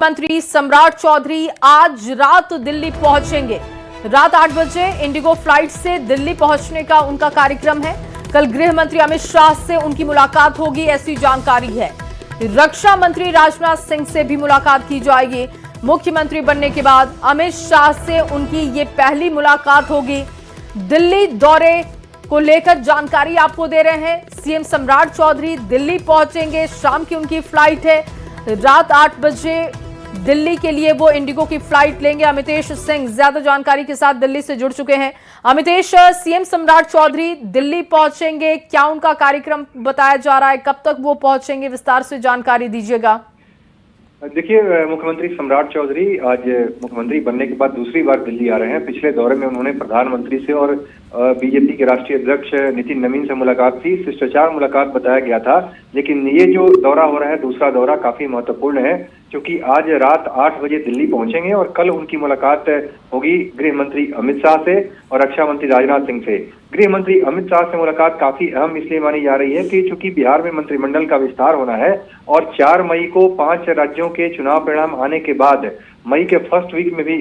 मंत्री सम्राट चौधरी आज रात दिल्ली पहुंचेंगे। रात 8 बजे इंडिगो फ्लाइट से दिल्ली पहुंचने का उनका कार्यक्रम है। कल गृह मंत्री अमित शाह से उनकी मुलाकात होगी, ऐसी जानकारी है। रक्षा मंत्री राजनाथ सिंह से भी मुलाकात की जाएगी। मुख्यमंत्री बनने के बाद अमित शाह से उनकी ये पहली मुलाकात होगी। दिल्ली दौरे को लेकर जानकारी आपको दे रहे हैं। सीएम सम्राट चौधरी दिल्ली पहुंचेंगे, शाम की उनकी फ्लाइट है। रात 8 बजे दिल्ली के लिए वो इंडिगो की फ्लाइट लेंगे। अमितेश सिंह ज्यादा जानकारी के साथ दिल्ली से जुड़ चुके हैं। अमितेश, सीएम सम्राट चौधरी दिल्ली पहुंचेंगे, क्या उनका कार्यक्रम बताया जा रहा है, कब तक वो पहुंचेंगे, विस्तार से जानकारी दीजिएगा। देखिए, मुख्यमंत्री सम्राट चौधरी आज मुख्यमंत्री बनने के बाद दूसरी बार दिल्ली आ रहे हैं। पिछले दौरे में उन्होंने प्रधानमंत्री से और बीजेपी के राष्ट्रीय अध्यक्ष नितिन नवीन से मुलाकात थी। शिष्टाचार मुलाकात बताया गया था, लेकिन ये जो दौरा हो रहा है, दूसरा दौरा, काफी महत्वपूर्ण है, क्योंकि आज रात 8 बजे दिल्ली पहुंचेंगे और कल उनकी मुलाकात होगी गृह मंत्री अमित शाह से और रक्षा मंत्री राजनाथ सिंह से। गृह मंत्री अमित शाह से मुलाकात काफी अहम इसलिए मानी जा रही है कि चूंकि बिहार में मंत्रिमंडल का विस्तार होना है और 4 मई को 5 राज्यों के चुनाव परिणाम आने के बाद मई के फर्स्ट वीक में भी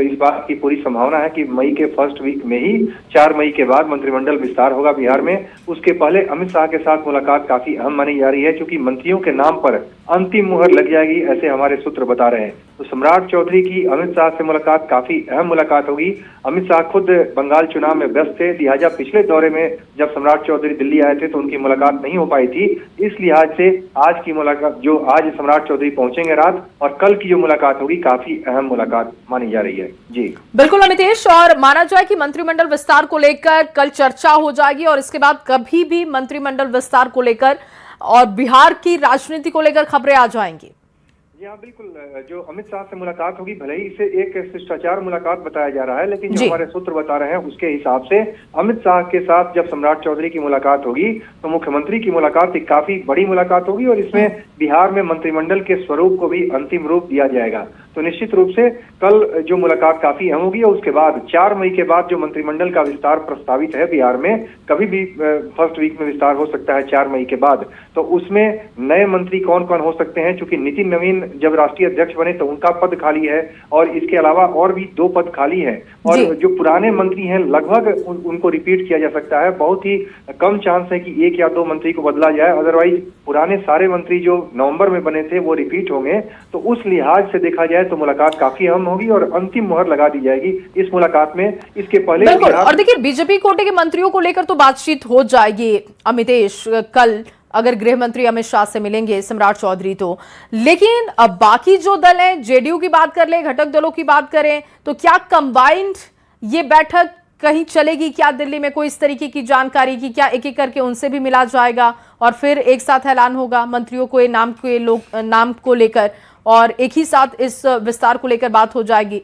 इस बात की पूरी संभावना है कि मई के फर्स्ट वीक में ही 4 मई के बाद मंत्रिमंडल विस्तार होगा बिहार में। उसके पहले अमित शाह के साथ मुलाकात काफी अहम मानी जा रही है, क्योंकि मंत्रियों के नाम पर अंतिम मुहर लग जाएगी, ऐसे हमारे सूत्र बता रहे हैं। तो सम्राट चौधरी की अमित शाह से मुलाकात काफी अहम मुलाकात होगी। अमित शाह खुद बंगाल चुनाव में व्यस्त थे, लिहाजा पिछले दौरे में जब सम्राट चौधरी दिल्ली आए थे तो उनकी मुलाकात नहीं हो पाई थी। इस लिहाज से आज की मुलाकात, जो आज सम्राट चौधरी पहुंचेंगे रात, और कल की जो मुलाकात होगी, काफी अहम मुलाकात मानी जा रही है। जी बिल्कुल अमितेश, और माना जाए कि मंत्रिमंडल विस्तार को लेकर कल चर्चा हो जाएगी और इसके बाद कभी भी मंत्रिमंडल विस्तार को लेकर और बिहार की राजनीति को लेकर खबरें आ जाएंगी। जी हाँ, बिल्कुल। जो अमित शाह से मुलाकात होगी, भले ही इसे एक शिष्टाचार मुलाकात बताया जा रहा है, लेकिन जो हमारे सूत्र बता रहे हैं उसके हिसाब से अमित शाह के साथ जब सम्राट चौधरी की मुलाकात होगी तो मुख्यमंत्री की मुलाकात एक काफी बड़ी मुलाकात होगी और इसमें बिहार में मंत्रिमंडल के स्वरूप को भी अंतिम रूप दिया जाएगा। तो निश्चित रूप से कल जो मुलाकात काफी अहम होगी और उसके बाद 4 मई के बाद जो मंत्रिमंडल का विस्तार प्रस्तावित है बिहार में, कभी भी फर्स्ट वीक में विस्तार हो सकता है 4 मई के बाद। तो उसमें नए मंत्री कौन कौन हो सकते हैं, चूंकि नितिन नवीन जब राष्ट्रीय अध्यक्ष बने तो उनका पद खाली है और इसके अलावा और भी 2 पद खाली हैं और जो पुराने मंत्री हैं लगभग उनको रिपीट किया जा सकता है। बहुत ही कम चांस है कि 1 या 2 मंत्री को बदला जाए, अदरवाइज पुराने सारे मंत्री जो नवंबर में बने थे वो रिपीट होंगे। तो उस लिहाज से देखा जाए तो मुलाकात काफी अहम होगी और अंतिम मुहर लगा दी जाएगी इस मुलाकात में। इसके पहले और देखिए, बीजेपी कोटे के मंत्रियों को लेकर तो बातचीत हो जाएगी अमितेश, कल अगर गृह मंत्री अमित शाह से मिलेंगे सम्राट चौधरी तो। लेकिन अब बाकी जो दल हैं, जेडीयू की बात कर ले, घटक दलों की बात करें, तो क्या कंबाइंड ये बैठक कहीं चलेगी क्या दिल्ली में? कोई इस तरीके की जानकारी की क्या एक एक करके उनसे भी मिला जाएगा और फिर एक साथ ऐलान होगा मंत्रियों को, नाम को लेकर, और एक ही साथ इस विस्तार को लेकर बात हो जाएगी?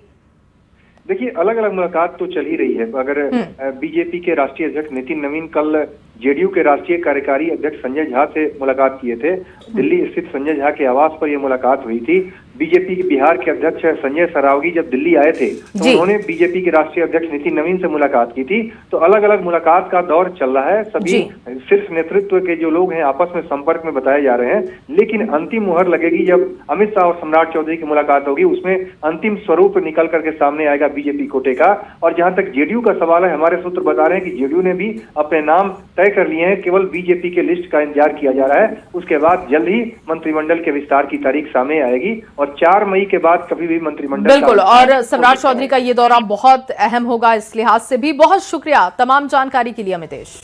देखिए, अलग अलग मुलाकात तो चल ही रही है। अगर बीजेपी के राष्ट्रीय अध्यक्ष नितिन नवीन कल जेडीयू के राष्ट्रीय कार्यकारी अध्यक्ष संजय झा से मुलाकात किए थे। दिल्ली स्थित संजय झा के आवास पर यह मुलाकात हुई थी। बीजेपी के बिहार के अध्यक्ष संजय सरावगी जब दिल्ली आए थे तो उन्होंने बीजेपी के राष्ट्रीय अध्यक्ष नितिन नवीन से मुलाकात की थी। तो अलग अलग मुलाकात का दौर चल रहा है। सभी शीर्ष नेतृत्व के जो लोग हैं आपस में संपर्क में बताए जा रहे हैं, लेकिन अंतिम मुहर लगेगी जब अमित शाह और सम्राट चौधरी की मुलाकात होगी। उसमें अंतिम स्वरूप निकल करके सामने आएगा बीजेपी कोटे का। और जहां तक जेडीयू का सवाल है, हमारे सूत्र बता रहे हैं कि जेडीयू ने भी अपने नाम तय कर लिए हैं, केवल बीजेपी के लिस्ट का इंतजार किया जा रहा है। उसके बाद जल्द ही मंत्रिमंडल के विस्तार की तारीख सामने आएगी और 4 मई के बाद कभी भी मंत्रिमंडल। बिल्कुल, और सम्राट चौधरी का ये दौरा बहुत अहम होगा इस लिहाज से भी। बहुत शुक्रिया तमाम जानकारी के लिए अमितेश।